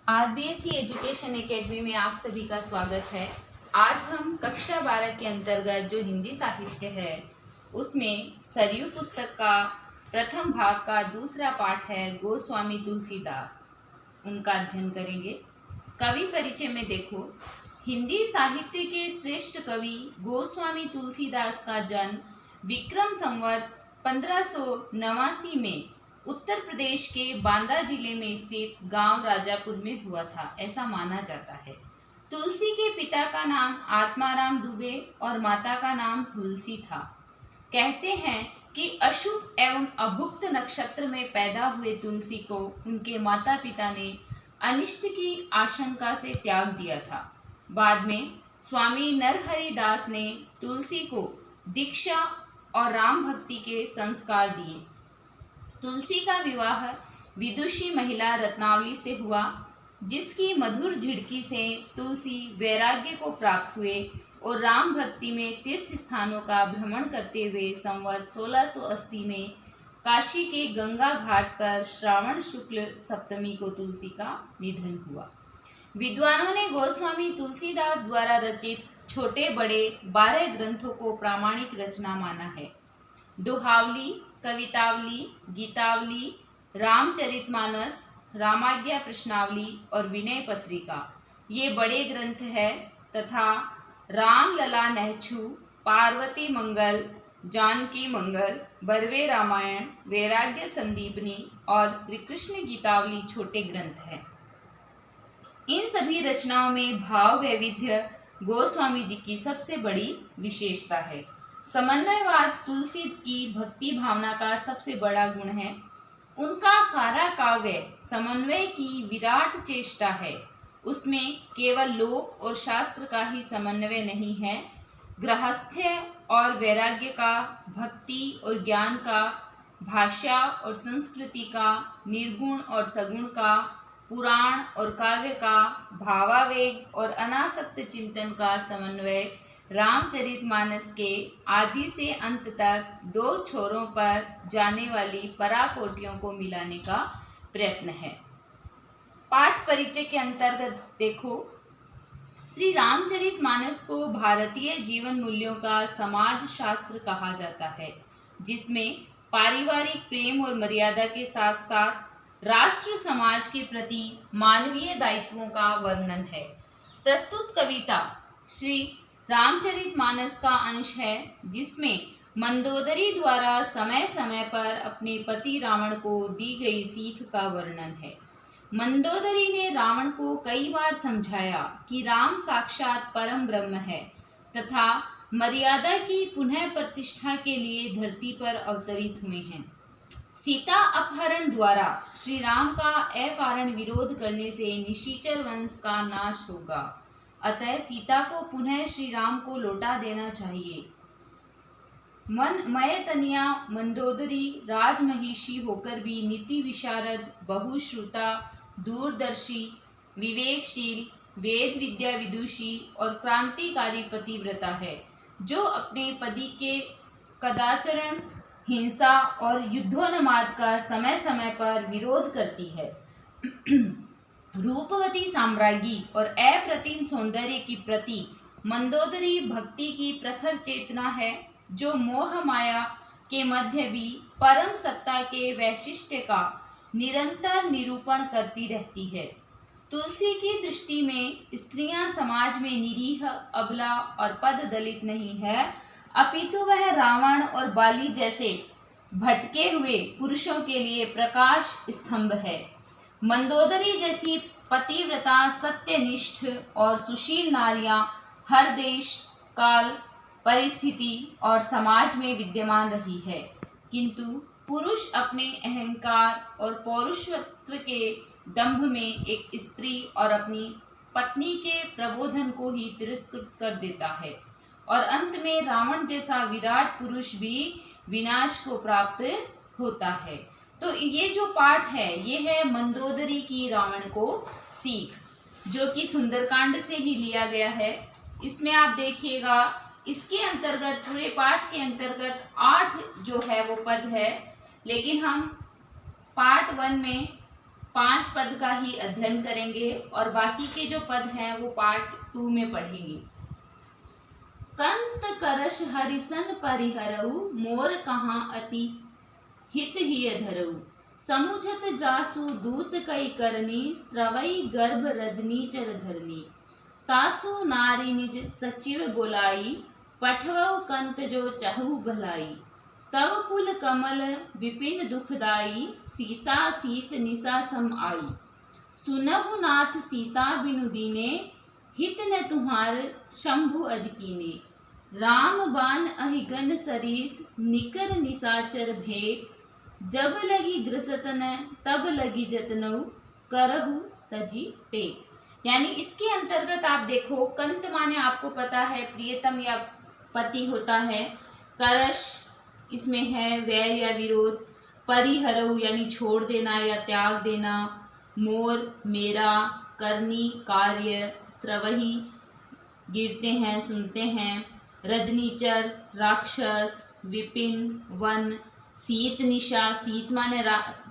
RBSC education academy में आप सभी का स्वागत है। आज हम कक्षा 12 के अंतर्गत जो हिंदी साहित्य है उसमें सरयू पुस्तक का प्रथम भाग का दूसरा पाठ है गोस्वामी तुलसीदास, उनका अध्ययन करेंगे। कवि परिचय में देखो, हिंदी साहित्य के श्रेष्ठ कवि गोस्वामी तुलसीदास का जन्म विक्रम संवत 1589 में उत्तर प्रदेश के बांदा जिले में स्थित गांव राजापुर में हुआ था, ऐसा माना जाता है। तुलसी के पिता का नाम आत्माराम दुबे और माता का नाम तुलसी था। कहते हैं कि अशुभ एवं अभुक्त नक्षत्र में पैदा हुए तुलसी को उनके माता पिता ने अनिष्ट की आशंका से त्याग दिया था। बाद में स्वामी नरहरि दास ने तुलसी को दीक्षा और राम भक्ति के संस्कार दिए। तुलसी का विवाह विदुषी महिला रत्नावली से हुआ, जिसकी मधुर झिड़की से तुलसी वैराग्य को प्राप्त हुए और राम भक्ति में तीर्थ स्थानों का भ्रमण करते हुए संवत 1680 में काशी के गंगा घाट पर श्रावण शुक्ल सप्तमी को तुलसी का निधन हुआ। विद्वानों ने गोस्वामी तुलसीदास द्वारा रचित छोटे बड़े 12 ग्रंथों को प्रामाणिक रचना माना है। दोहावली, कवितावली, गीतावली, रामचरितमानस, रामाज्ञा प्रश्नावली और विनय पत्रिका ये बड़े ग्रंथ है तथा रामलला नहछू, पार्वती मंगल, जानकी मंगल, बरवे रामायण, वैराग्य संदीपनी और श्री कृष्ण गीतावली छोटे ग्रंथ हैं। इन सभी रचनाओं में भाव वैविध्य गोस्वामी जी की सबसे बड़ी विशेषता है। समन्वयवाद तुलसी की भक्ति भावना का सबसे बड़ा गुण है। उनका सारा काव्य समन्वय की विराट चेष्टा है। उसमें केवल लोक और शास्त्र का ही समन्वय नहीं है, गृहस्थ्य और वैराग्य का, भक्ति और ज्ञान का, भाषा और संस्कृति का, निर्गुण और सगुण का, पुराण और काव्य का, भावावेग और अनासक्त चिंतन का समन्वय रामचरितमानस के आदि से अंत तक दो छोरों पर जाने वाली पराकोटियों को मिलाने का प्रयत्न है। पाठ परिचय के अंतर्गत देखो, श्री रामचरितमानस को भारतीय जीवन मूल्यों का समाज शास्त्र कहा जाता है, जिसमें पारिवारिक प्रेम और मर्यादा के साथ साथ राष्ट्र समाज के प्रति मानवीय दायित्वों का वर्णन है। प्रस्तुत कविता श्री रामचरितमानस का अंश है, जिसमें मंदोदरी द्वारा समय समय पर अपने पति रावण को दी गई सीख का वर्णन है। मंदोदरी ने रावण को कई बार समझाया कि राम साक्षात परम ब्रह्म है तथा मर्यादा की पुनः प्रतिष्ठा के लिए धरती पर अवतरित हुए हैं। सीता अपहरण द्वारा श्री राम का अकारण विरोध करने से निशाचर वंश का नाश होगा, अतः सीता को पुनः श्री राम को लौटा देना चाहिए। मयतनिया मंदोदरी राजमहिषी होकर भी नीति विशारद, बहुश्रुता, दूरदर्शी, विवेकशील, वेद विद्या विदुषी और क्रांतिकारी पतिव्रता है, जो अपने पति के कदाचरण, हिंसा और युद्धोन्माद का समय समय पर विरोध करती है। रूपवती साम्राज्ञी और अप्रतिम सौंदर्य की प्रति मंदोदरी भक्ति की प्रखर चेतना है, जो मोह माया के मध्य भी परम सत्ता के वैशिष्ट्य का निरंतर निरूपण करती रहती है। तुलसी की दृष्टि में स्त्रियां समाज में निरीह, अबला और पद दलित नहीं है, अपितु वह रावण और बाली जैसे भटके हुए पुरुषों के लिए प्रकाश स्तंभ है। मंदोदरी जैसी पतिव्रता, सत्यनिष्ठ और सुशील नारियां हर देश, काल, परिस्थिति और समाज में विद्यमान रही है, किंतु पुरुष अपने अहंकार और पौरुषत्व के दंभ में एक स्त्री और अपनी पत्नी के प्रबोधन को ही तिरस्कृत कर देता है और अंत में रावण जैसा विराट पुरुष भी विनाश को प्राप्त होता है। तो ये जो पाठ है ये है मंदोदरी की रावण को सीख, जो कि सुंदरकांड से ही लिया गया है। इसमें आप देखिएगा, इसके अंतर्गत पूरे पाठ के अंतर्गत 8 जो है वो पद है, लेकिन हम पार्ट 1 में 5 पद का ही अध्ययन करेंगे और बाकी के जो पद हैं वो पार्ट 2 में पढ़ेंगे। कंत करश हरिसन परिहरऊ, मोर कहाँ अति हित ही धरऊ। समुझत जासु दूत कई करनी, स्त्रवई गर्भ रजनी चर धरनी। तासु नारी निज सचिव बुलाई, पठवऊ कंत जो चहु भलाई। तव कुल कमल विपिन दुखदाई, सीता सीत निशा सम आई। सुनहु नाथ सीता बिनु दीने, हित न तुम्हार शंभु अजकीने। राम बान अहिगन सरीस, निकर निशाचर भेद। जब लगी ग्रसतन तब लगी जतनऊ, करहु तजी टेक। यानी इसके अंतर्गत आप देखो, कंत माने आपको पता है प्रियतम या पति होता है। करश इसमें है वैर या विरोध। परिहरऊ यानी छोड़ देना या त्याग देना। मोर मेरा। करनी कार्य। स्त्रवही गिरते हैं सुनते हैं। रजनीचर राक्षस। विपिन वन। शीत निशा, शीत माने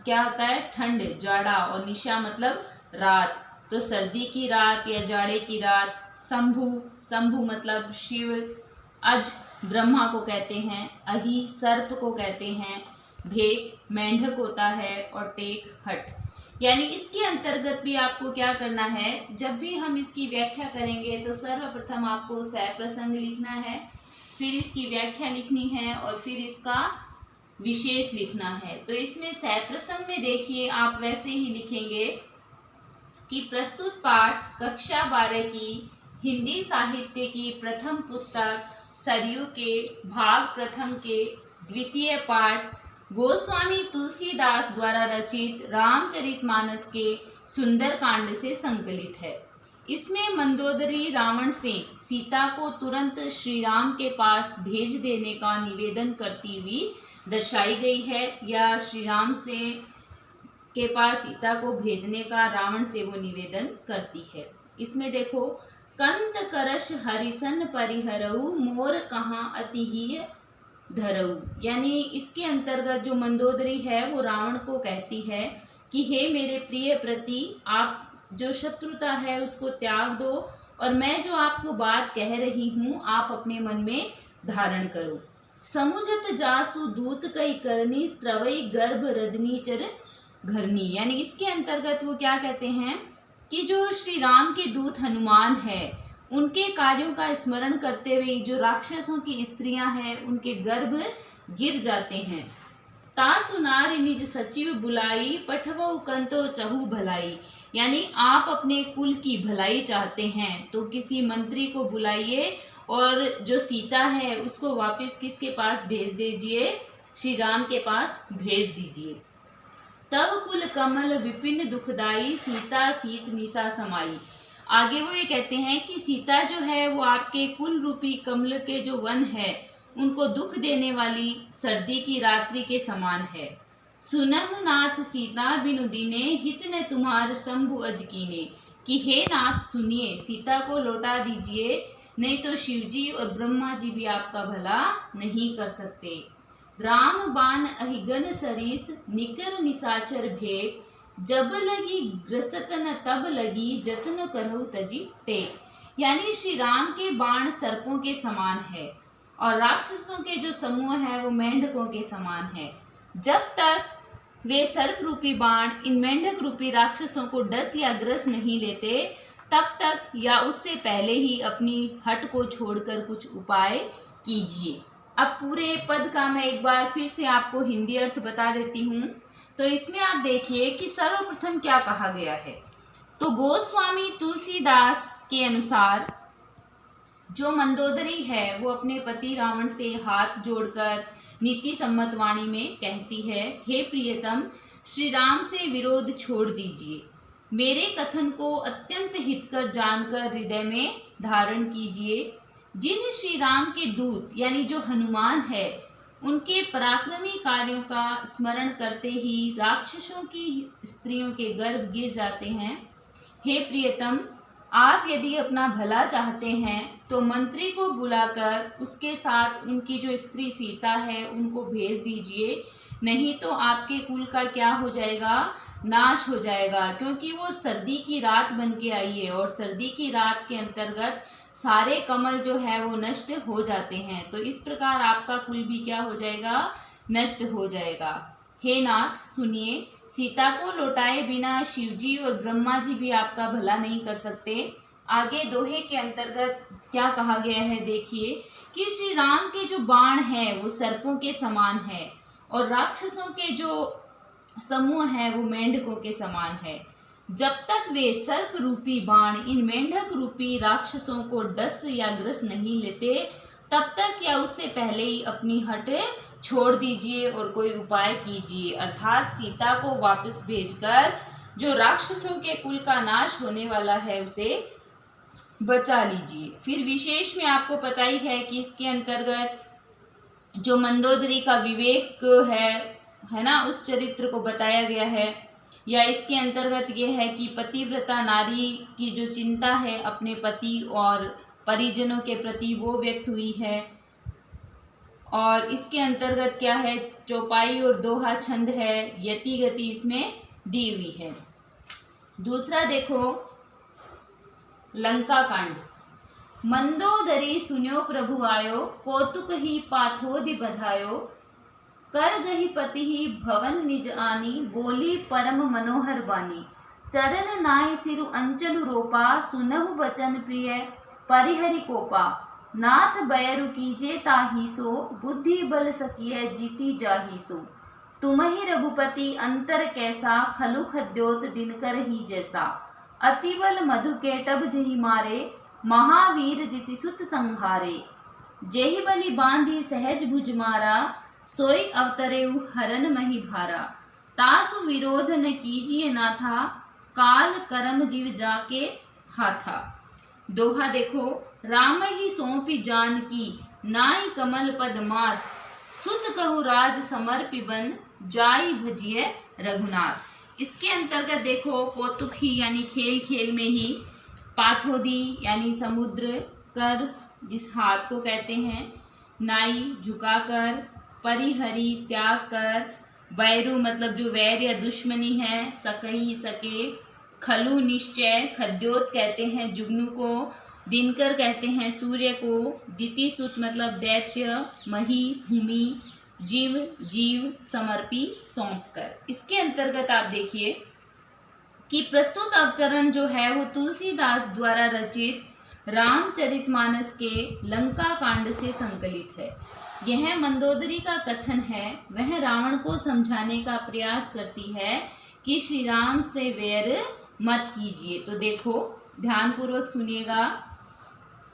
क्या होता है ठंड जाड़ा, और निशा मतलब रात, तो सर्दी की रात या जाड़े की रात। शंभु, शंभु मतलब शिव। अज ब्रह्मा को कहते हैं। अहि सर्प को कहते हैं। भेक मेंढक होता है। और टेक हट। यानी इसके अंतर्गत भी आपको क्या करना है, जब भी हम इसकी व्याख्या करेंगे तो सर्वप्रथम आपको सह प्रसंग लिखना है, फिर इसकी व्याख्या लिखनी है और फिर इसका विशेष लिखना है। तो इसमें सह प्रसंग में देखिए आप वैसे ही लिखेंगे कि प्रस्तुत पाठ कक्षा 12 की हिंदी साहित्य की प्रथम पुस्तक सरयू के भाग प्रथम के द्वितीय पाठ गोस्वामी तुलसीदास द्वारा रचित रामचरितमानस के सुंदरकांड से संकलित है। इसमें मंदोदरी रावण से सीता को तुरंत श्री राम के पास भेज देने का निवेदन करती हुई दर्शाई गई है, या श्री राम से के पास सीता को भेजने का रावण से वो निवेदन करती है। इसमें देखो, कंत करश हरिसन परिहरऊ, मोर कहाँ अति ही धरऊ। यानी इसके अंतर्गत जो मंदोदरी है वो रावण को कहती है कि हे मेरे प्रिय प्रति, आप जो शत्रुता है उसको त्याग दो, और मैं जो आपको बात कह रही हूँ आप अपने मन में धारण करो। समुझत जासु दूत कई करनी, स्त्रवई गर्भ रजनीचर घरनी। यानी इसके अंतर्गत वो क्या कहते हैं कि जो श्री राम के दूत हनुमान है उनके कार्यों का स्मरण करते हुए जो राक्षसों की स्त्रियां हैं उनके गर्भ गिर जाते हैं। तासु नारी निज सचिव बुलाई, पठवऊ कंतो चहु भलाई। यानी आप अपने कुल की भलाई चाहते हैं तो किसी मंत्री को बुलाइए और जो सीता है उसको वापस किसके पास भेज दीजिए, श्री राम के पास भेज दीजिए। तब कुल कमल विपिन दुखदाई, सीता सीत निशा समाई। आगे वो ये कहते हैं कि सीता जो है वो आपके कुल रूपी कमल के जो वन है उनको दुख देने वाली सर्दी की रात्रि के समान है। सुनहु नाथ सीता बिनु दीने, हित ने तुम्हार शंभु अजकीने। कि हे नाथ सुनिए, सीता को लौटा दीजिए, नहीं तो शिवजी और ब्रह्मा जी भी आपका भला नहीं कर सकते। राम बान अहिगन सरीस, निकर निशाचर भेक। जब लगी ग्रसतन तब लगी, जतन करहु तजी टेक। यानी श्री राम के बाण सर्पों के समान है और राक्षसों के जो समूह है वो मेंढकों के समान है। जब तक वे सर्प रूपी बाण इन मेंढक रूपी राक्षसों को डस या ग्रस नहीं लेते, तब तक या उससे पहले ही अपनी हट को छोड़कर कुछ उपाय कीजिए। अब पूरे पद का मैं एक बार फिर से आपको हिंदी अर्थ बता देती हूँ। तो इसमें आप देखिए कि सर्वप्रथम क्या कहा गया है। तो गोस्वामी तुलसीदास के अनुसार जो मंदोदरी है वो अपने पति रावण से हाथ जोड़कर नीति सम्मत वाणी में कहती है, हे प्रियतम, श्री राम से विरोध छोड़ दीजिए, मेरे कथन को अत्यंत हितकर जानकर हृदय में धारण कीजिए। जिन श्री राम के दूत यानी जो हनुमान है उनके पराक्रमी कार्यों का स्मरण करते ही राक्षसों की स्त्रियों के गर्भ गिर जाते हैं। हे प्रियतम, आप यदि अपना भला चाहते हैं तो मंत्री को बुलाकर उसके साथ उनकी जो स्त्री सीता है उनको भेज दीजिए, नहीं तो आपके कुल का क्या हो जाएगा, नाश हो जाएगा, क्योंकि वो सर्दी की रात बन के आई है और सर्दी की रात के अंतर्गत सारे कमल जो है वो नष्ट हो जाते हैं। तो इस प्रकार आपका कुल भी क्या हो जाएगा, नष्ट हो जाएगा। हे नाथ सुनिए, सीता को लौटाए बिना शिवजी और ब्रह्मा जी भी आपका भला नहीं कर सकते। आगे दोहे के अंतर्गत क्या कहा गया है देखिए, कि श्री राम के जो बाण है वो सर्पों के समान है और राक्षसों के जो समूह है वो मेंढकों के समान है। जब तक वे सर्प रूपी बाण इन मेंढक रूपी राक्षसों को डस या ग्रस नहीं लेते, तब तक या उससे पहले ही अपनी हट छोड़ दीजिए और कोई उपाय कीजिए, अर्थात सीता को वापस भेजकर जो राक्षसों के कुल का नाश होने वाला है उसे बचा लीजिए। फिर विशेष में आपको पता ही है कि इसके अंतर्गत जो मंदोदरी का विवेक है ना, उस चरित्र को बताया गया है। या इसके अंतर्गत ये है कि पतिव्रता नारी की जो चिंता है अपने पति और परिजनों के प्रति वो व्यक्त हुई है। और इसके अंतर्गत क्या है, चौपाई और दोहा छंद है, यति गति इसमें दी हुई है। दूसरा देखो लंका कांड। मंदोदरी सुन्यो प्रभु आयो, कौतुक ही पाथोदि बधायो, कर गही पति ही भवन निज आनी, बोली परम मनोहर बानी, चरण नाय सिरु अंचलु रोपा, सुनहु बचन प्रिय परिहरि कोपा, नाथ बैरु कीजे ताही सो, बुद्धि बल सकिय जीती जाही सो, तुमहि रघुपति अंतर कैसा, खलु खद्योत दिनकर ही जैसा, अतिबल मधु केटभ जहि मारे, महावीर दिति सुत संहारे, जेहि बलि बांधी सहज भुज मारा, सोई अवतरेउ हरन मही भारा, तासु विरोध न कीजिए नाथा, काल करम जीव जाके हाथा। दोहा देखो, राम ही सौंपी जानकी, नाई कमल पद मात, सुत कहु राज समर्पि बन, जाई भजिय रघुनाथ। इसके अंतर्गत देखो कौतुक ही यानी खेल खेल में ही, पाथोदी यानी समुद्र, कर जिस हाथ को कहते हैं, नाई झुकाकर, परिहरि त्याग कर, बैरु मतलब जो वैर या दुश्मनी है, सकही सके, खलु निश्चय, खद्योत कहते हैं जुगनू को, दिनकर कहते हैं सूर्य को, दिति सुत मतलब दैत्य, मही भूमि, जीव जीव, समर्पी सौंप कर। इसके अंतर्गत आप देखिए कि प्रस्तुत अवतरण जो है वो तुलसीदास द्वारा रचित रामचरितमानस के लंका कांड से संकलित है। यह मंदोदरी का कथन है, वह रावण को समझाने का प्रयास करती है कि श्री राम से वैर मत कीजिए। तो देखो ध्यानपूर्वक सुनिएगा।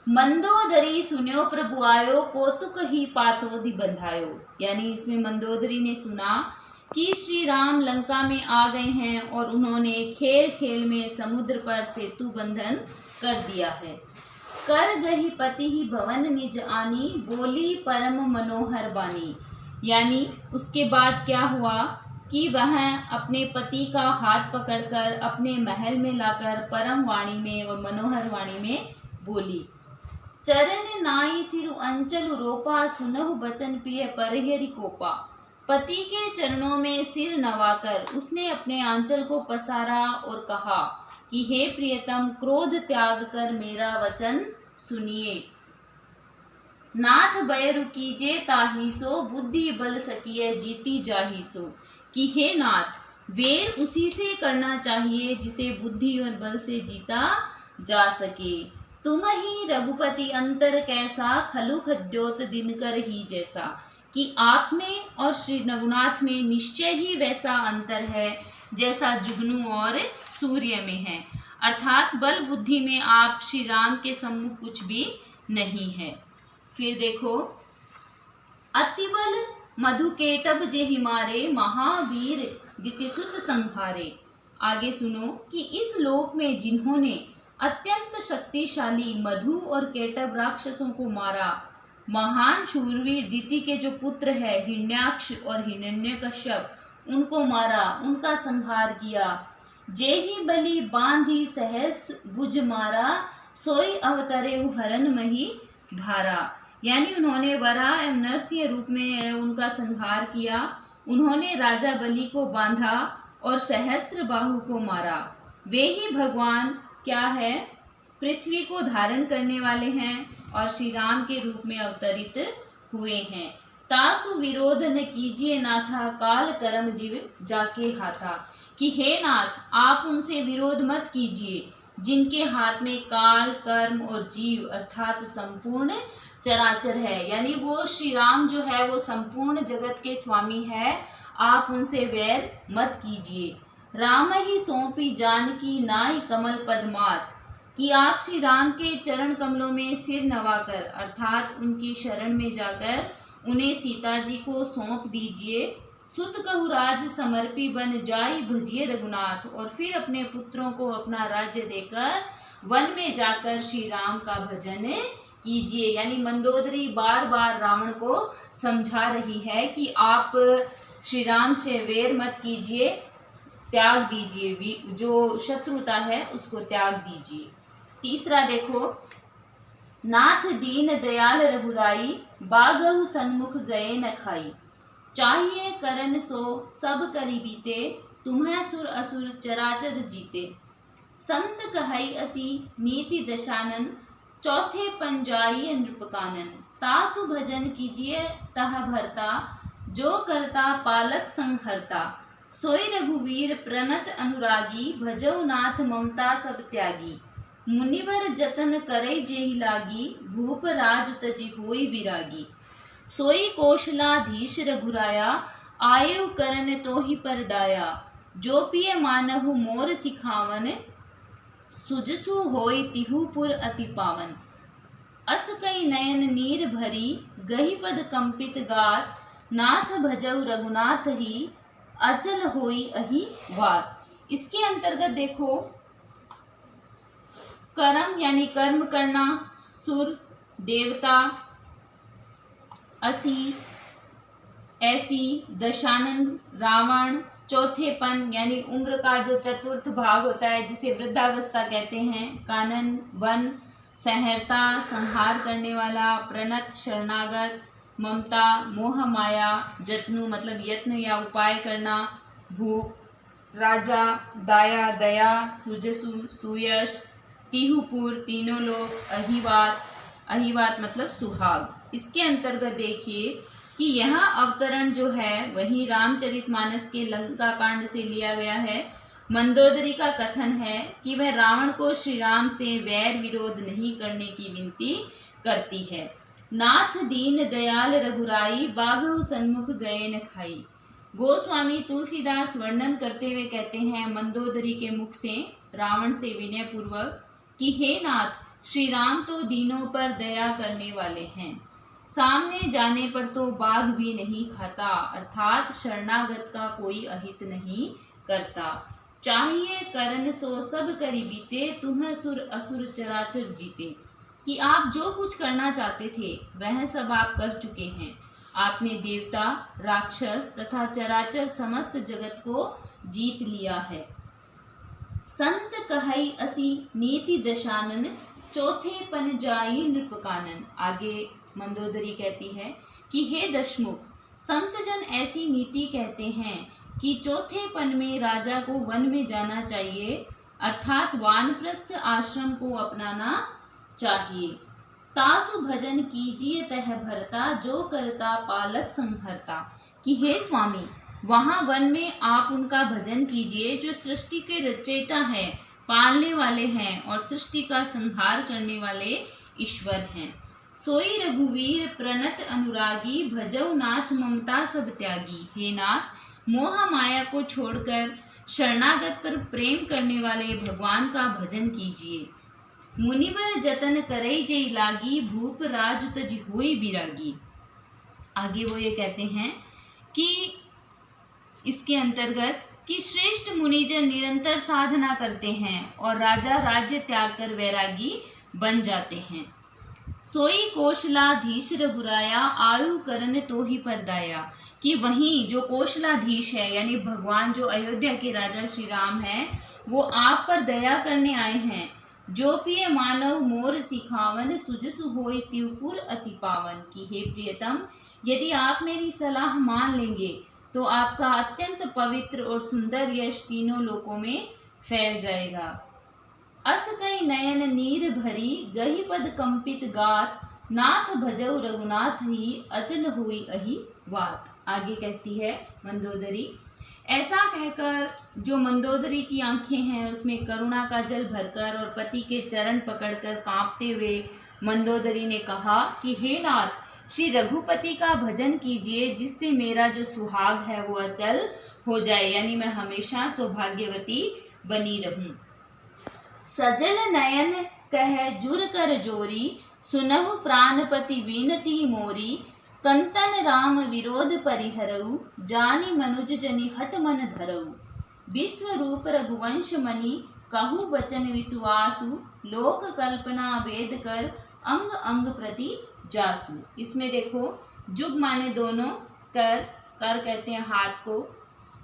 मंदोदरी सुन्यो प्रभु आयो, कौतुक ही पाथोदि बंधायो, यानी इसमें मंदोदरी ने सुना कि श्री राम लंका में आ गए हैं और उन्होंने खेल खेल में समुद्र पर सेतु बंधन कर दिया है। कर गही पति ही भवन निज आनी, बोली परम मनोहर बानी, यानी उसके बाद क्या हुआ कि वह अपने पति का हाथ पकड़कर अपने महल में लाकर परम वाणी में और मनोहर वाणी में बोली। चरण नाई सिरु अंचलु रोपा, सुनहु बचन प्रिय परिहरि कोपा, पति के चरणों में सिर नवाकर उसने अपने आंचल को पसारा और कहा कि हे प्रियतम, क्रोध त्याग कर मेरा वचन सुनिए। नाथ बैरु कीजे ताही सो, बुद्धि बल सकिए जीती जाही सो, कि हे नाथ, वेर उसी से करना चाहिए जिसे बुद्धि और बल से जीता जा सके। तुम ही रघुपति अंतर कैसा, खलु खद्योत दिनकर ही जैसा, कि आप में और श्री रघुनाथ में निश्चय ही वैसा अंतर है जैसा जुगनू और सूर्य में है, अर्थात बल बुद्धि में आप श्री राम के सम्मुख कुछ भी नहीं है। फिर देखो, अतिबल मधुकेटभ जेहि मारे, महावीर दितिसुत संहारे। आगे सुनो कि इस लोक में जिन्होंने अत्यंत शक्तिशाली मधु और केटभ राक्षसों को मारा, महान शूरवीर दिति के जो पुत्र है हिरण्याक्ष और हिरण्यकश्यप, उनको मारा, उनका संहार किया। जेहि बलि बांधी सहस भुज मारा, सोई अवतरे हरन मही भारा, यानी उन्होंने वराह एवं नरसिंह रूप में उनका संहार किया। उन्होंने राजा बलि को बांधा और सहस्त्र बाहु को मारा। वे ही भगवान क्या है, पृथ्वी को धारण करने वाले हैं और श्री राम के रूप में अवतरित हुए हैं। तासु विरोध न कीजिए नाथा, काल कर्म जीव जाके हाथा। कि हे नाथ, आप उनसे विरोध मत कीजिए जिनके हाथ में काल, कर्म और जीव अर्थात संपूर्ण चराचर है। यानी वो श्री राम जो है वो संपूर्ण जगत के स्वामी है, आप उनसे वैर मत कीजिए। राम ही सौंपी जानकी, नाई कमल पद्मात। कि आप श्री राम के चरण कमलों में सिर नवाकर अर्थात उनकी शरण में जाकर उन्हें सीता जी को सौंप दीजिए। सुत कहु राज समर्पी, बन जाई भजिए रघुनाथ। और फिर अपने पुत्रों को अपना राज्य देकर वन में जाकर श्री राम का भजन कीजिए। यानी मंदोदरी बार बार रावण को समझा रही है कि आप श्री राम से वैर मत कीजिए, त्याग दीजिए, जो शत्रुता है उसको त्याग दीजिए। तीसरा देखो, नाथ दीन दयाल रघुराई, बागहु सन्मुख गए न खाई। चाहिए करन सो सब करी बीते, तुम्हें सुर असुर चराचर जीते। संत कहई असी नीति दशानन, चौथे पंजाई नृपकानन। तासु भजन कीजिए तह भरता, जो करता पालक संहरता। सोई रघुवीर प्रणत अनुरागी, भजौ नाथ ममता सब त्यागी। मुनिवर जतन करई जेहि लागी, भूप राज तजि होई विरागी। सोई कौशलाधीश रघुराया, आयु करन तोहि पर दाया। जो पिय मानहु मोर सिखावन, सुजसु होई तिहु पुर अति पावन। अस कई नयन नीर भरी, गहि पद कंपित गार। नाथ भजऊ रघुनाथ ही, अचल होई अहि वार। इसके अंतर्गत देखो, कर्म यानी कर्म करना, सुर देवता, असी ऐसी, दशानन रावण, चौथेपन यानी उम्र का जो चतुर्थ भाग होता है जिसे वृद्धावस्था कहते हैं, कानन वन, सहरता संहार करने वाला, प्रणत शरणागत, ममता मोह माया, जत्नु मतलब यत्न या उपाय करना, भूप राजा, दाया दया, सुजसु सुयश, तिहुपुर तीनों लोग, अहिवात अहिवात मतलब सुहाग। इसके अंतर्गत देखिए कि यहाँ अवतरण जो है वही रामचरितमानस के लंका कांड से लिया गया है। मंदोदरी का कथन है कि वह रावण को श्री राम से वैर विरोध नहीं करने की विनती करती है। नाथ दीन दयाल रघुराई, बाघउ सन्मुख गए न खाई। गोस्वामी तुलसीदास वर्णन करते हुए कहते हैं मंदोदरी के मुख से रावण से विनय पूर्वक कि हे नाथ, श्री राम तो दीनों पर दया करने वाले हैं, सामने जाने पर तो बाघ भी नहीं खाता, अर्थात शरणागत का कोई अहित नहीं करता। चाहिए करन सो सब करी बीते, तुम्हें सुर असुर चराचर जीते। कि आप जो कुछ करना चाहते थे वह सब आप कर चुके हैं। आपने देवता, राक्षस तथा चराचर समस्त जगत को जीत लिया है। संत कहई असी नीति दशानन, चौथे पन जाई नृपकानन। आगे मंदोदरी कहती है कि हे दशमुख, संत जन ऐसी नीति कहते हैं कि चौथे पन में राजा को वन में जाना चाहिए, अर्थात वानप्रस्थ आश्रम को अपनाना चाहिए। तासु भजन कीजिए तह भरता, जो करता पालक संहरता। कि हे स्वामी, वहाँ वन में आप उनका भजन कीजिए जो सृष्टि के रचयिता हैं, पालने वाले हैं और सृष्टि का संहार करने वाले ईश्वर हैं। सोई रघुवीर प्रणत अनुरागी, भजौ नाथ ममता सब त्यागी। हे नाथ, मोह माया को छोड़कर शरणागत पर प्रेम करने वाले भगवान का भजन कीजिए। मुनिवर जतन करई जय लागी, भूप राज तज होई बिरागी। आगे वो ये कहते हैं कि इसके अंतर्गत कि श्रेष्ठ मुनिजन निरंतर साधना करते हैं और राजा राज्य त्याग कर वैरागी बन जाते हैं। सोई कौशलाधीश रघुराया, आयु करन तो ही परदाया। कि वहीं जो कौशलाधीश है यानी भगवान जो अयोध्या के राजा श्री राम हैं, वो आप पर दया करने आए हैं। जो पिय मानव मोर सिखावन, सुजसु होय त्युपुर अति पावन। की हे प्रियतम, यदि आप मेरी सलाह मान लेंगे तो आपका अत्यंत पवित्र और सुंदर यश तीनों लोकों में फैल जाएगा। अस कई नयन नीर भरी गही पद कंपित गात, नाथ भजऊ रघुनाथ ही अचल हुई अहि बात। आगे कहती है मंदोदरी, ऐसा कहकर जो मंदोदरी की आंखें हैं उसमें करुणा का जल भरकर और पति के चरण पकड़कर कांपते हुए मंदोदरी ने कहा कि हे नाथ, श्री रघुपति का भजन कीजिए जिससे मेरा जो सुहाग है वो अचल हो जाए, यानी मैं हमेशा सौभाग्यवती बनी रहूं। सजल नयन कह जुर कर जोरी, सुनहु प्राणपति विनती मोरी, कंतन राम विरोध परिहरऊ, जानी मनुज जनि हट मन धरऊ, विश्व रूप रघुवंश मणि, कहु बचन विश्वासु, लोक कल्पना वेद कर, अंग अंग प्रति जासु। इसमें देखो, जुग माने दोनों, कर कर कहते हैं हाथ को,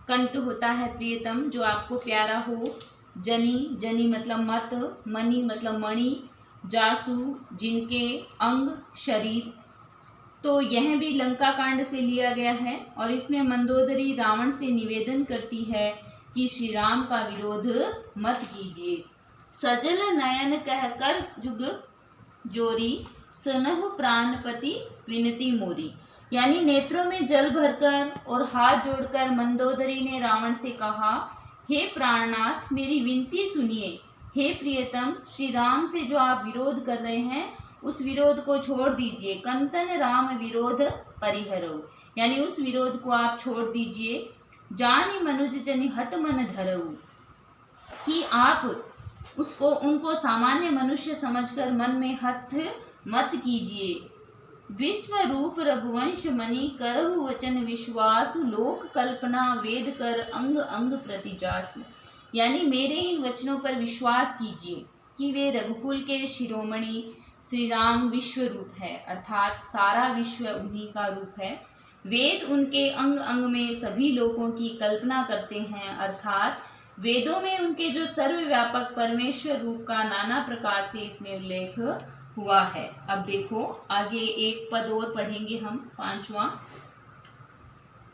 कंत होता है प्रियतम जो आपको प्यारा हो, जनी जनी मतलब मत, मणि मतलब मणि, जासु जिनके, अंग शरीर। तो यह भी लंका कांड से लिया गया है और इसमें मंदोदरी रावण से निवेदन करती है कि श्री राम का विरोध मत कीजिए। सजल नयन कह कर जुग जोरी, सुनहु प्राणपति विनती मोरी, यानी नेत्रों में जल भरकर और हाथ जोड़कर मंदोदरी ने रावण से कहा, हे प्राणनाथ मेरी विनती सुनिए। हे प्रियतम, श्री राम से जो आप विरोध कर रहे हैं उस विरोध को छोड़ दीजिए। कंतन राम विरोध परिहरो, यानी उस विरोध को आप छोड़ दीजिए। जानी मनुज जनि हट मन धरऊ, कि आप उसको उनको सामान्य मनुष्य समझकर मन में हठ मत कीजिए। विश्व रूप रघुवंश मणि, करहु वचन विश्वासु, लोक कल्पना वेद कर, अंग अंग प्रति जासु, यानी मेरे इन वचनों पर विश्वास कीजिए कि वे रघुकुल के शिरोमणि श्री राम विश्व रूप है, अर्थात सारा विश्व उन्हीं का रूप है। वेद उनके अंग अंग में सभी लोगों की कल्पना करते हैं, अर्थात वेदों में उनके जो सर्वव्यापक परमेश्वर रूप का नाना प्रकार से इसमें उल्लेख हुआ है। अब देखो आगे एक पद और पढ़ेंगे हम, 5वां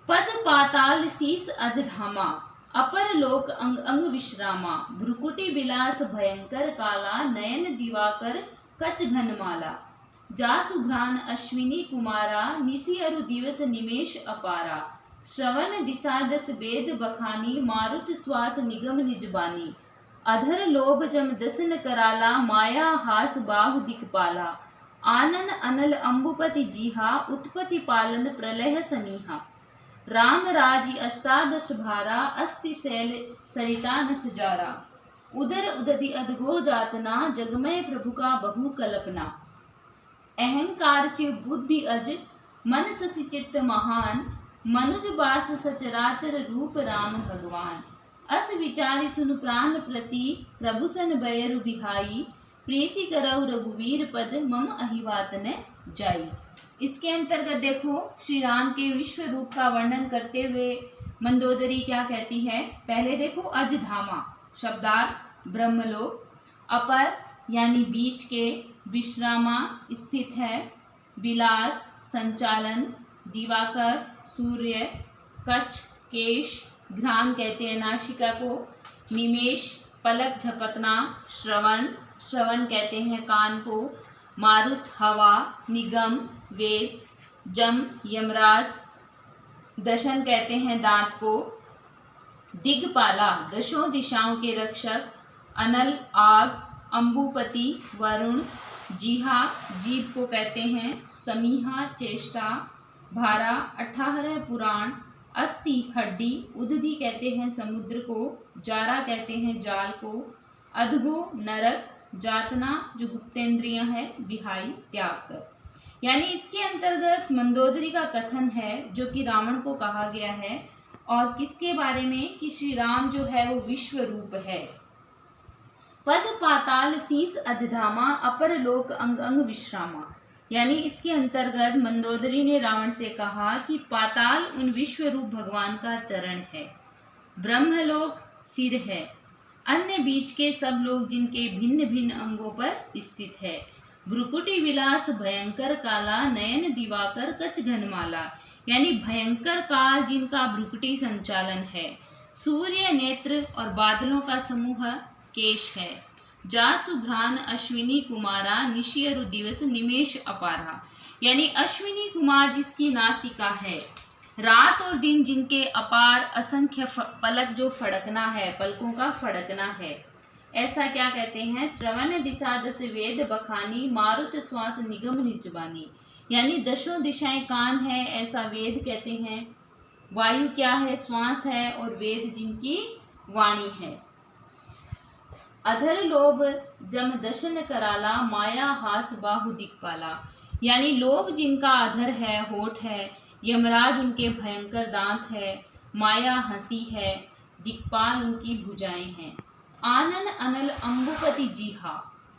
पद। पाताल शीस अजधामा, अपर लोक अंग अंग विश्रामा, भ्रुकुटी विलास भयंकर काला, नयन दिवाकर कच घनमाला, जासु घ्राण अश्विनी कुमारा, निशि अरु दिवस निमेष अपारा, श्रवण दिशा दस वेद बखानी, मारुत श्वास निगम निजबानी, अधर लोभ जम दसन कराला, माया हास बाहु दिक्पाला, आनन अनल अम्बुपति जीहा, उत्पत्ति पालन प्रलय समीहा, राम राजी अष्टादश भारा, अस्ति शैल सरिता न सजारा, उदर उदधि अधगो जातना, जगमय प्रभु का बहु कल्पना, अहंकार शिव बुद्धि अज, मन ससि चित्त महान, मनुज बास सचराचर रूप राम भगवान, अस विचारी सुन प्राण प्रति, प्रभु सन बयरु बिहाई, प्रीति करऊ रघुवीर पद, मम अहिवात न जाई। इसके अंतर्गत देखो श्री राम के विश्व रूप का वर्णन करते हुए मंदोदरी क्या कहती है। पहले देखो अजधामा शब्दार्थ ब्रह्मलोक, अपर यानी बीच के, विश्रामा स्थित है, विलास संचालन, दिवाकर सूर्य, कच्छ केश, घ्राण कहते हैं नासिका को, निमेष पलक झपकना, श्रवण श्रवण कहते हैं कान को, मारुत हवा, निगम वेद, जम यमराज, दशन कहते हैं दांत को, दिग्पाला दशों दिशाओं के रक्षक, अनल आग, अम्बुपति वरुण, जीहा जीभ को कहते हैं, समीहा चेष्टा, भारा 18 पुराण, अस्थि हड्डी, उदधि कहते हैं समुद्र को, जारा कहते हैं जाल को, अधगो नरक, जातना जो गुप्तेंद्रियां है, विहाई त्याग कर। यानी इसके अंतर्गत मंदोदरी का कथन है जो कि रावण को कहा गया है, और किसके बारे में कि श्री राम जो है वो विश्व रूप है। पद पाताल शीस अजधामा, अपर लोक अंग अंग विश्रामा, यानी इसके अंतर्गत मंदोदरी ने रावण से कहा कि पाताल उन विश्व रूप भगवान का चरण है, ब्रह्मलोक सिर है, अन्य बीच के सब लोग जिनके भिन्न भिन्न अंगों पर स्थित है, भ्रुकुटी विलास भयंकर काला, नयन दिवाकर कच घनमाला, यानी भयंकर काल जिनका भ्रुकुटी संचालन है। सूर्य नेत्र और बादलों का समूह केश है। जा सुभ्रान अश्विनी कुमारा निशियरु दिवस निमेश अपारा, यानी अश्विनी कुमार जिसकी नासिका है, रात और दिन जिनके अपार असंख्य पलक जो फड़कना है, पलकों का फड़कना है, ऐसा क्या कहते हैं? श्रवण दिशा दस वेद बखानी मारुत श्वास निगम निजबानी, यानी दसों दिशाएं कान है ऐसा वेद कहते हैं। वायु क्या है? श्वास है, और वेद जिनकी वाणी है। अधर लोभ जम दशन कराला माया हास बाहु दिक्पाला, यानी लोभ जिनका अधर है, होठ है, यमराज उनके भयंकर दांत है, माया हंसी है, दिक्पाल उनकी भुजाएं हैं। आनन अनल अम्बुपति जीहा,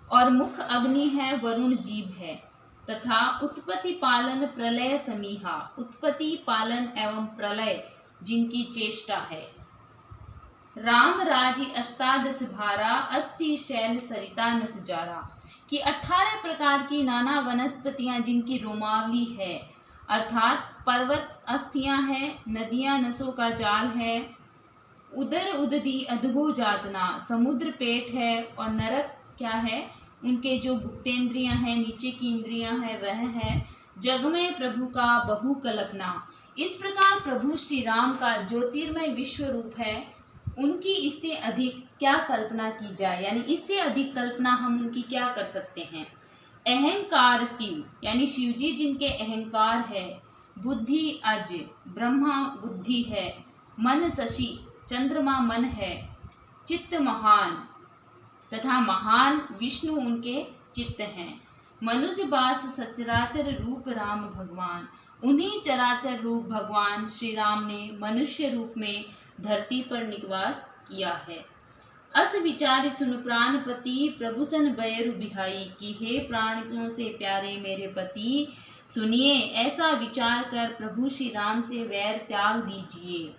और मुख अग्नि है, वरुण जीभ है, तथा उत्पत्ति पालन प्रलय समीहा, उत्पत्ति पालन एवं प्रलय जिनकी चेष्टा है। राम राजी अष्टादश भारा अस्ति शैल सरिता नस जारा, कि 18 प्रकार की नाना वनस्पतियां जिनकी रोमावली है, अर्थात पर्वत अस्थियां हैं, नदियां नसों का जाल है, उदर उददी अधगो जातना समुद्र पेट है, और नरक क्या है? उनके जो गुप्तेंद्रियां हैं, नीचे की इंद्रियां हैं, वह है। जग में प्रभु का बहु कल्पना, इस प्रकार प्रभु श्री राम का ज्योतिर्मय विश्व रूप है, उनकी इससे अधिक क्या कल्पना की जाए, यानी इससे अधिक कल्पना हम उनकी क्या कर सकते हैं। अहंकार शिव, यानी शिव जी जिनके अहंकार है, बुद्धि अज ब्रह्मा बुद्धि है, मन शशि चंद्रमा मन है, चित्त महान तथा महान विष्णु उनके चित्त हैं। मनुज बास सचराचर रूप राम भगवान, उन्हीं चराचर रूप भगवान श्री राम ने मनुष्य रूप में धरती पर निवास किया है। अस विचार सुन प्राणपति प्रभु सन बैरु बिहाई, कि हे प्राणियों से प्यारे मेरे पति सुनिए, ऐसा विचार कर प्रभु श्री राम से वैर त्याग दीजिए।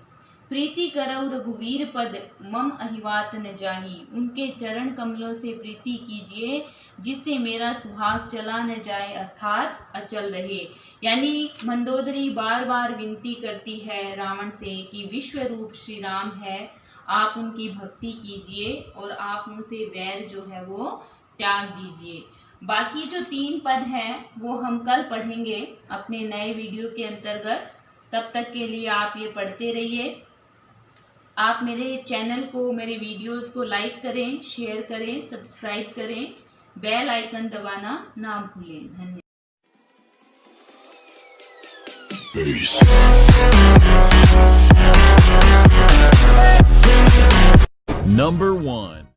प्रीति करौ रघुवीर पद मम अहिवात न जाही, उनके चरण कमलों से प्रीति कीजिए जिससे मेरा सुहाग चला न जाए, अर्थात अचल रहे। यानी मंदोदरी बार बार विनती करती है रावण से कि विश्व रूप श्री राम है, आप उनकी भक्ति कीजिए और आप उनसे वैर जो है वो त्याग दीजिए। बाकी जो 3 पद हैं वो हम कल पढ़ेंगे अपने नए वीडियो के अंतर्गत। तब तक के लिए आप ये पढ़ते रहिए। आप मेरे चैनल को, मेरे वीडियोस को लाइक करें, शेयर करें, सब्सक्राइब करें, बेल आइकन दबाना ना भूलें। धन्यवाद। Number 1